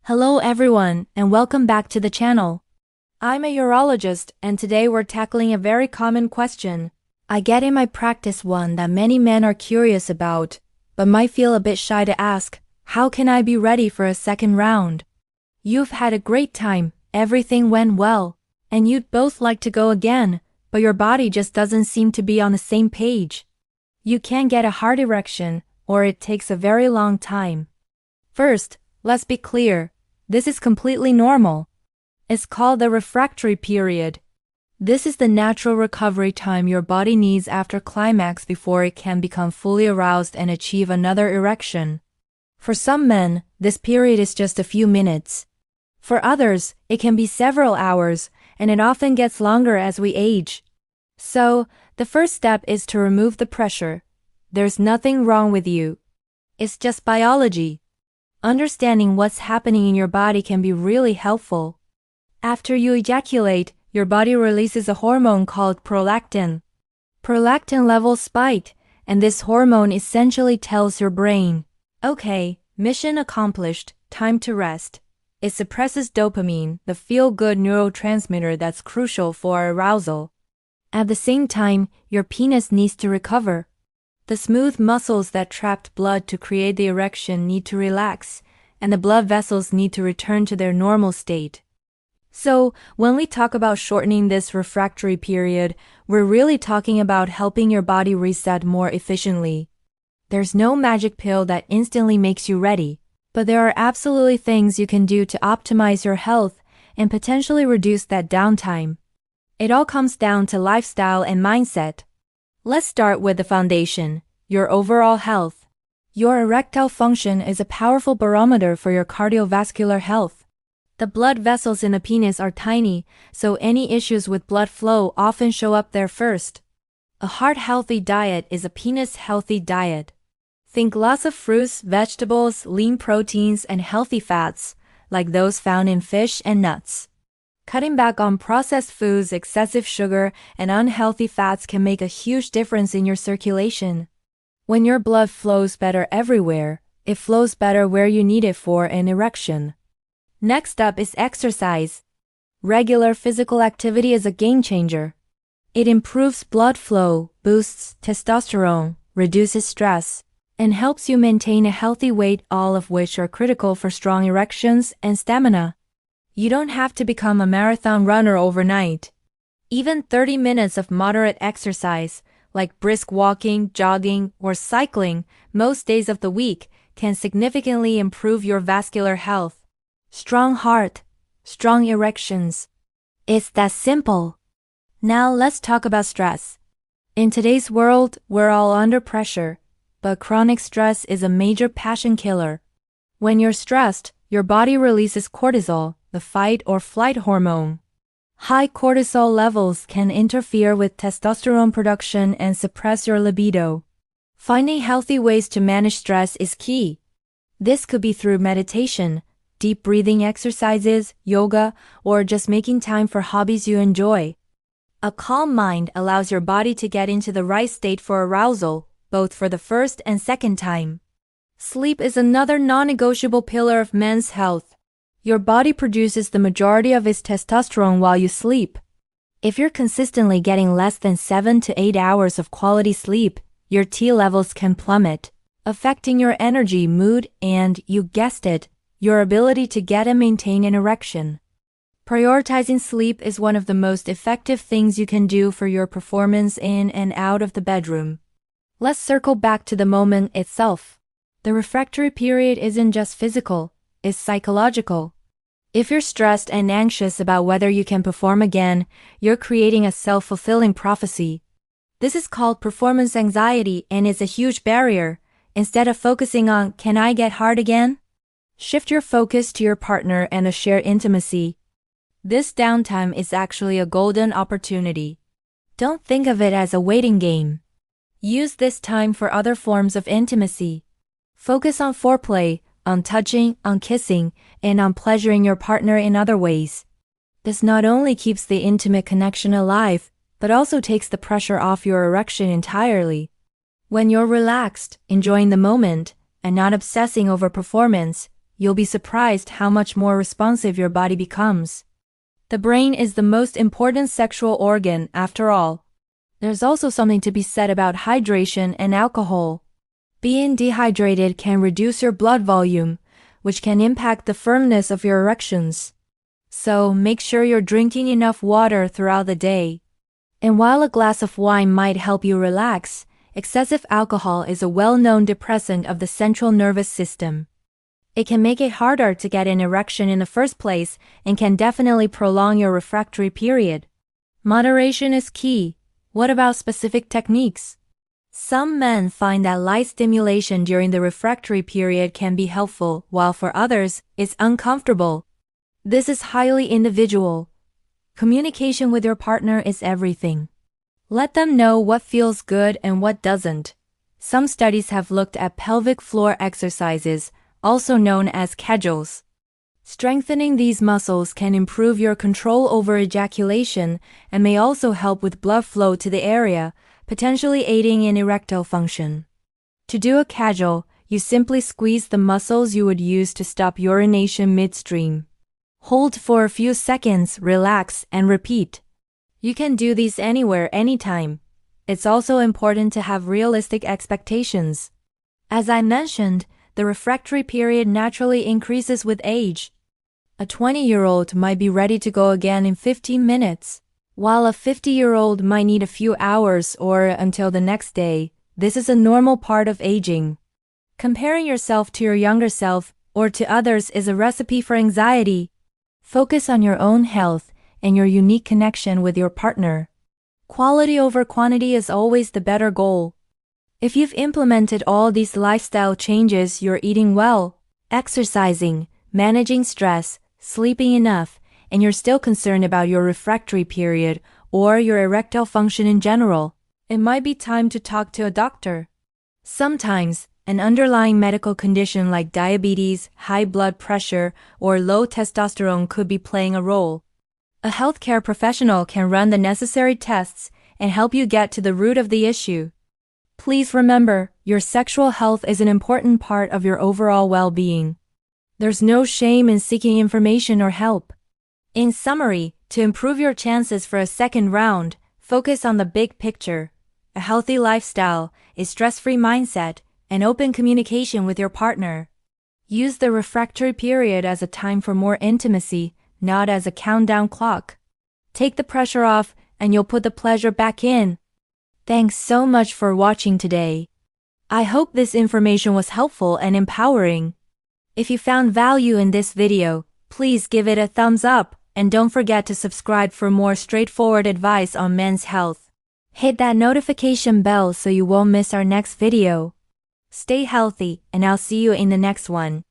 Hello everyone, and welcome back to the channel. I'm a urologist, and today we're tackling a very common question. I get in my practice one that many men are curious about, but might feel a bit shy to ask: how can I be ready for a second round? You've had a great time, everything went well, and you'd both like to go again, but your body just doesn't seem to be on the same page. You can't get a hard erection, or it takes a very long time. First, let's be clear. This is completely normal. It's called the refractory period. This is the natural recovery time your body needs after climax before it can become fully aroused and achieve another erection. For some men, this period is just a few minutes. For others, it can be several hours, and it often gets longer as we age. So, the first step is to remove the pressure. There's nothing wrong with you. It's just biology. Understanding what's happening in your body can be really helpful. After you ejaculate, your body releases a hormone called prolactin. Prolactin levels spike, and this hormone essentially tells your brain, okay, mission accomplished, time to rest. It suppresses dopamine, the feel-good neurotransmitter that's crucial for arousal. At the same time, your penis needs to recover. The smooth muscles that trapped blood to create the erection need to relax, and the blood vessels need to return to their normal state. So, when we talk about shortening this refractory period, we're really talking about helping your body reset more efficiently. There's no magic pill that instantly makes you ready, but there are absolutely things you can do to optimize your health and potentially reduce that downtime. It all comes down to lifestyle and mindset. Let's start with the foundation, your overall health. Your erectile function is a powerful barometer for your cardiovascular health. The blood vessels in the penis are tiny, so any issues with blood flow often show up there first. A heart-healthy diet is a penis-healthy diet. Think lots of fruits, vegetables, lean proteins, and healthy fats, like those found in fish and nuts. Cutting back on processed foods, excessive sugar, and unhealthy fats can make a huge difference in your circulation. When your blood flows better everywhere, it flows better where you need it for an erection. Next up is exercise. Regular physical activity is a game changer. It improves blood flow, boosts testosterone, reduces stress, and helps you maintain a healthy weight, all of which are critical for strong erections and stamina. You don't have to become a marathon runner overnight. Even 30 minutes of moderate exercise, like brisk walking, jogging, or cycling, most days of the week, can significantly improve your vascular health. Strong heart, strong erections. It's that simple. Now let's talk about stress. In today's world, we're all under pressure, but chronic stress is a major passion killer. When you're stressed, your body releases cortisol, the fight or flight hormone. High cortisol levels can interfere with testosterone production and suppress your libido. Finding healthy ways to manage stress is key. This could be through meditation, deep breathing exercises, yoga, or just making time for hobbies you enjoy. A calm mind allows your body to get into the right state for arousal, both for the first and second time. Sleep is another non-negotiable pillar of men's health. Your body produces the majority of its testosterone while you sleep. If you're consistently getting less than 7 to 8 hours of quality sleep, your T levels can plummet, affecting your energy, mood, and, you guessed it, your ability to get and maintain an erection. Prioritizing sleep is one of the most effective things you can do for your performance in and out of the bedroom. Let's circle back to the moment itself. The refractory period isn't just physical, it's psychological. If you're stressed and anxious about whether you can perform again, you're creating a self-fulfilling prophecy. This is called performance anxiety and is a huge barrier. Instead of focusing on, can I get hard again? Shift your focus to your partner and a shared intimacy. This downtime is actually a golden opportunity. Don't think of it as a waiting game. Use this time for other forms of intimacy. Focus on foreplay, on touching, on kissing, and on pleasuring your partner in other ways. This not only keeps the intimate connection alive, but also takes the pressure off your erection entirely. When you're relaxed, enjoying the moment, and not obsessing over performance, you'll be surprised how much more responsive your body becomes. The brain is the most important sexual organ after all. There's also something to be said about hydration and alcohol. Being dehydrated can reduce your blood volume, which can impact the firmness of your erections. So make sure you're drinking enough water throughout the day. And while a glass of wine might help you relax, excessive alcohol is a well-known depressant of the central nervous system. It can make it harder to get an erection in the first place and can definitely prolong your refractory period. Moderation is key. What about specific techniques? Some men find that light stimulation during the refractory period can be helpful, while for others, it's uncomfortable. This is highly individual. Communication with your partner is everything. Let them know what feels good and what doesn't. Some studies have looked at pelvic floor exercises, also known as kegels. Strengthening these muscles can improve your control over ejaculation and may also help with blood flow to the area, potentially aiding in erectile function. To do a kegel, you simply squeeze the muscles you would use to stop urination midstream. Hold for a few seconds, relax, and repeat. You can do these anywhere, anytime. It's also important to have realistic expectations. As I mentioned, the refractory period naturally increases with age. A 20-year-old might be ready to go again in 15 minutes, while a 50-year-old might need a few hours or until the next day. This is a normal part of aging. Comparing yourself to your younger self or to others is a recipe for anxiety. Focus on your own health and your unique connection with your partner. Quality over quantity is always the better goal. If you've implemented all these lifestyle changes, you're eating well, exercising, managing stress, sleeping enough, and you're still concerned about your refractory period or your erectile function in general, it might be time to talk to a doctor. Sometimes, an underlying medical condition like diabetes, high blood pressure, or low testosterone could be playing a role. A healthcare professional can run the necessary tests and help you get to the root of the issue. Please remember, your sexual health is an important part of your overall well-being. There's no shame in seeking information or help. In summary, to improve your chances for a second round, focus on the big picture. A healthy lifestyle, a stress-free mindset, and open communication with your partner. Use the refractory period as a time for more intimacy, not as a countdown clock. Take the pressure off, and you'll put the pleasure back in. Thanks so much for watching today. I hope this information was helpful and empowering. If you found value in this video, please give it a thumbs up, and don't forget to subscribe for more straightforward advice on men's health. Hit that notification bell so you won't miss our next video. Stay healthy, and I'll see you in the next one.